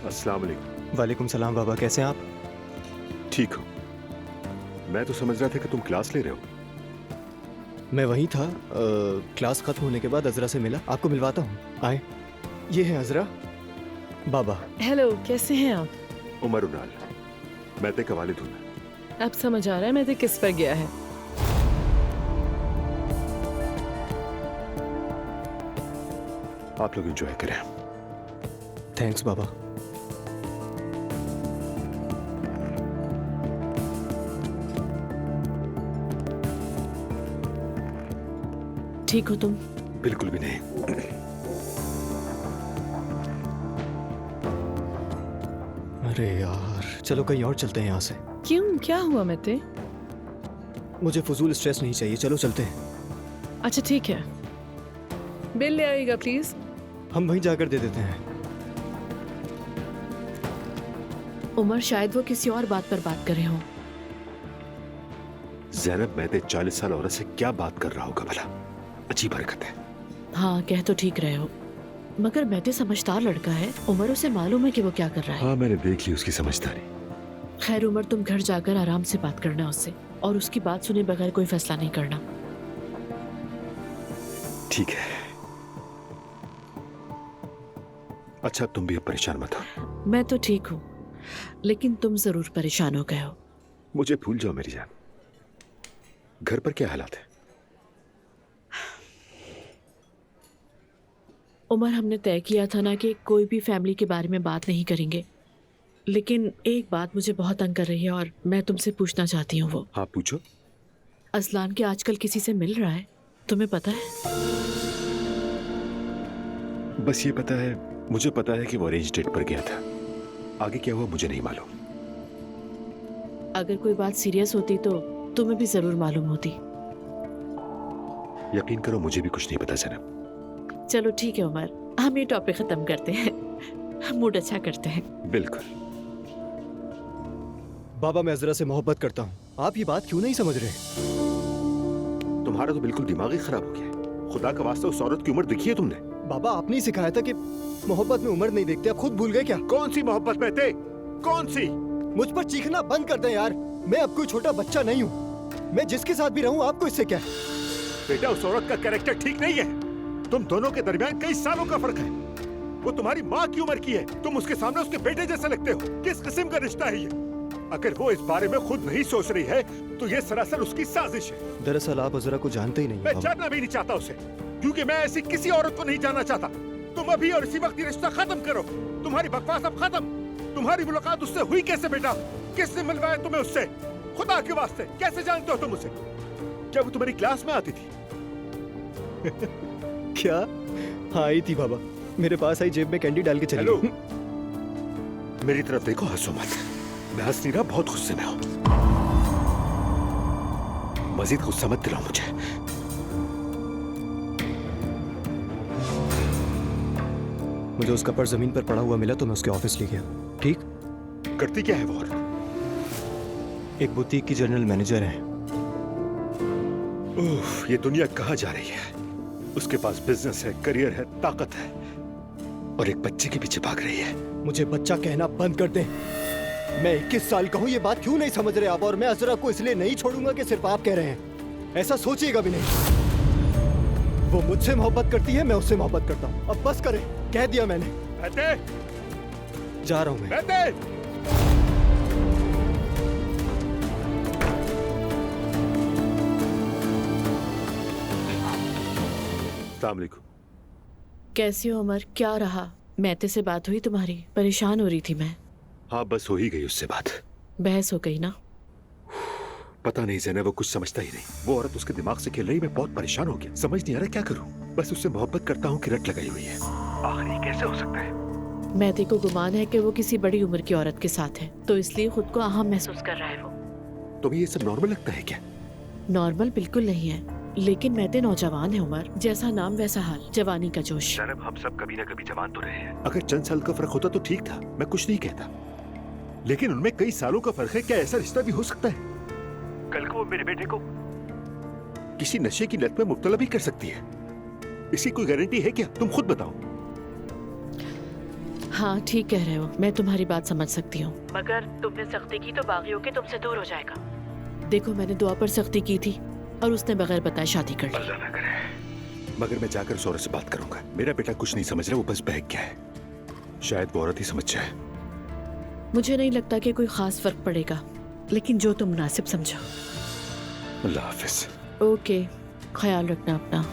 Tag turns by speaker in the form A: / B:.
A: अस्सलाम वालेकुम।
B: वालेकुम सलाम बाबा, कैसे हैं आप?
A: ठीक हो? मैं तो समझ रहा था कि तुम क्लास ले रहे हो।
B: मैं वहीं था। क्लास खत्म होने के बाद अजरा से मिला, आपको मिलवाता हूँ। आए, ये है अजरा। बाबा।
C: हेलो, कैसे हैं आप?
A: उमर उनाल, मैं ते का वालिद हूं।
C: अब समझ आ रहा है मैं तो किस पर गया है।
A: आप लोग एंजॉय करें।
B: थैंक्स बाबा।
C: ठीक हो तुम?
A: बिल्कुल भी नहीं।
B: अरे यार, चलो कहीं और चलते हैं यहाँ से।
C: क्यों, क्या हुआ मेते?
B: मुझे फजूल स्ट्रेस नहीं चाहिए, चलो चलते हैं।
C: अच्छा ठीक है, बिल ले आइएगा प्लीज।
B: हम वहीं जाकर दे देते हैं।
C: उमर, शायद वो किसी और बात पर बात कर रहे हो।
A: ज़ैनब, मैं ते 40 साल औरत से क्या बात कर रहा होगा भला? अजीब हरकत है।
C: हाँ, कह तो ठीक रहे हो, मगर मेते समझदार लड़का है। उमर, उसे मालूम है कि वो क्या कर रहा है।
A: हाँ, मैंने देख ली उसकी समझदारी।
C: खैर उमर, तुम घर जाकर आराम से बात करना उससे, और उसकी बात सुने बगैर कोई फैसला नहीं करना।
A: ठीक है। अच्छा, तुम भी अब परेशान मत हो।
C: मैं तो ठीक हूँ, लेकिन तुम जरूर परेशान हो गए हो।
A: मुझे भूल जाओ मेरी जान। घर पर क्या हालात है?
C: उमर, हमने तय किया था ना कि कोई भी फैमिली के बारे में बात नहीं करेंगे, लेकिन एक बात मुझे बहुत तंग कर रही है और मैं तुमसे पूछना चाहती हूँ। वो
A: हाँ, पूछो।
C: असलान के आजकल किसी से मिल रहा है, तुम्हें पता है?
A: बस ये पता है, मुझे पता है कि वो अरेंज डेट पर गया था। आगे क्या हुआ मुझे नहीं मालूम।
C: अगर कोई बात सीरियस होती तो तुम्हें भी जरूर मालूम होती।
A: यकीन करो, मुझे भी कुछ नहीं पता ज़ैनब।
C: चलो ठीक है उमर, हम ये टॉपिक खत्म करते हैं, मूड अच्छा करते हैं।
A: बिल्कुल।
B: बाबा, मैं अजरा से मोहब्बत करता हूँ, आप ये बात क्यों नहीं समझ रहे?
A: तुम्हारा तो बिल्कुल दिमाग ही खराब हो गया है। खुदा का वास्ता, उस औरत की उम्र देखी है तुमने?
B: बाबा, आपने ही सिखाया था कि मोहब्बत में उम्र नहीं देखते, आप खुद भूल गए क्या?
A: कौन सी मोहब्बत में थे? कौन सी?
B: मुझ पर चीखना बंद कर दें यार। मैं अब कोई छोटा बच्चा नहीं हूँ। मैं जिसके साथ भी रहूँ, आपको इससे क्या?
A: बेटा, उस औरत का कैरेक्टर ठीक नहीं है। तुम दोनों के दरमियान कई सालों का फर्क है। वो तुम्हारी माँ की उम्र की है, तुम उसके सामने उसके बेटे जैसे लगते हो। किस किस्म का रिश्ता है ये? अगर वो इस बारे में खुद नहीं सोच रही है तो ये सरासर उसकी साजिश है।
B: दरअसल आप अजरा को जानते ही नहीं
A: मैं
B: हैं,
A: जानना भी नहीं चाहता उसे, क्योंकि मैं ऐसी किसी औरत को नहीं जानना चाहता। तुम अभी और इसी वक्त ये रिश्ता खत्म करो। तुम्हारी बकवास अब खत्म। तुम्हारी मुलाकात उससे हुई कैसे बेटा? किसने मिलवाया तुम्हें उससे? खुदा के वास्ते, कैसे जानते हो तुम उसे? क्या वो तुम्हारी क्लास में आती थी?
B: क्या? हाँ, आई थी बाबा, मेरे पास आई, जेब में कैंडी डाल के चली
A: हेलो,
B: गई।
A: मेरी तरफ देखो, हंसो मत। मैं हंस नहीं रहा, बहुत गुस्से में हूं। मजीद गुस्सा मत दिलाओ मुझे।
B: मुझे उसका पर्स जमीन पर पड़ा हुआ मिला तो मैं उसके ऑफिस ले गया। ठीक?
A: करती क्या है वो औरत?
B: एक बुटीक की जनरल मैनेजर है।
A: उफ, ये दुनिया कहाँ जा रही है? उसके पास बिजनेस है, करियर है, ताकत है, और एक बच्चे के पीछे भाग रही है।
B: मुझे बच्चा कहना बंद कर दे। मैं 21 साल का हूँ, ये बात क्यों नहीं समझ रहे आप? और मैं अजरा को इसलिए नहीं छोड़ूंगा कि सिर्फ आप कह रहे हैं। ऐसा सोचिएगा भी नहीं। वो मुझसे मोहब्बत करती है, मैं उससे मोहब्बत करता हूँ। अब बस करें, कह दिया मैंने। जा रहा हूँ मैं।
A: अस्सलाम वालेकुम।
C: कैसी हो उमर, क्या रहा? मैते से बात हुई तुम्हारी? परेशान हो रही थी मैं।
A: हाँ, बस हो ही गई उससे बात।
C: बहस हो गई ना?
A: पता नहीं ज़ैनब, वो कुछ समझता ही नहीं। वो औरत उसके दिमाग से खेल रही, मैं बहुत परेशान हो गया। समझ नहीं आ रहा क्या करूं। बस उससे मोहब्बत करता हूँ कि रट लगाई हुई है। आखिर ये कैसे हो सकता है?
C: मैते को गुमान है कि वो किसी बड़ी उम्र की औरत के साथ है, तो इसलिए खुद को अहम महसूस कर रहा है वो।
A: तुम्हें ये सब नॉर्मल लगता है क्या?
C: नॉर्मल बिल्कुल नहीं है, लेकिन मैते नौजवान है उमर, जैसा नाम वैसा हाल, जवानी का जोश।
A: ज़ैनब, हम सब कभी ना कभी जवान तो रहे हैं। अगर चंद साल का फर्क होता तो ठीक था, मैं कुछ नहीं कहता, लेकिन उनमें कई सालों का फर्क है। क्या ऐसा रिश्ता भी हो सकता है? कल को वो मेरे बेटे को किसी नशे की लत में मुब्तला भी कर सकती है। इसकी कोई गारंटी है क्या? तुम खुद बताओ।
C: हाँ ठीक कह रहे हो, मैं तुम्हारी बात समझ सकती हूँ, मगर तुमने सख्ती की तो बागी होके तुमसे दूर हो जाएगा। देखो मैंने दुआ पर सख्ती की थी और उसने बगैर बताए शादी कर ली।
A: अल्लाह ना करे। मगर मैं जाकर जोर से बात करूंगा। मेरा बेटा कुछ नहीं समझ रहा, वो बस बहक गया है। शायद वो औरत ही समझ जाए।
C: मुझे नहीं लगता कि कोई खास फर्क पड़ेगा, लेकिन जो तुम मुनासिब समझो।
A: अल्लाह हाफिज।
C: ओके, ख्याल रखना अपना।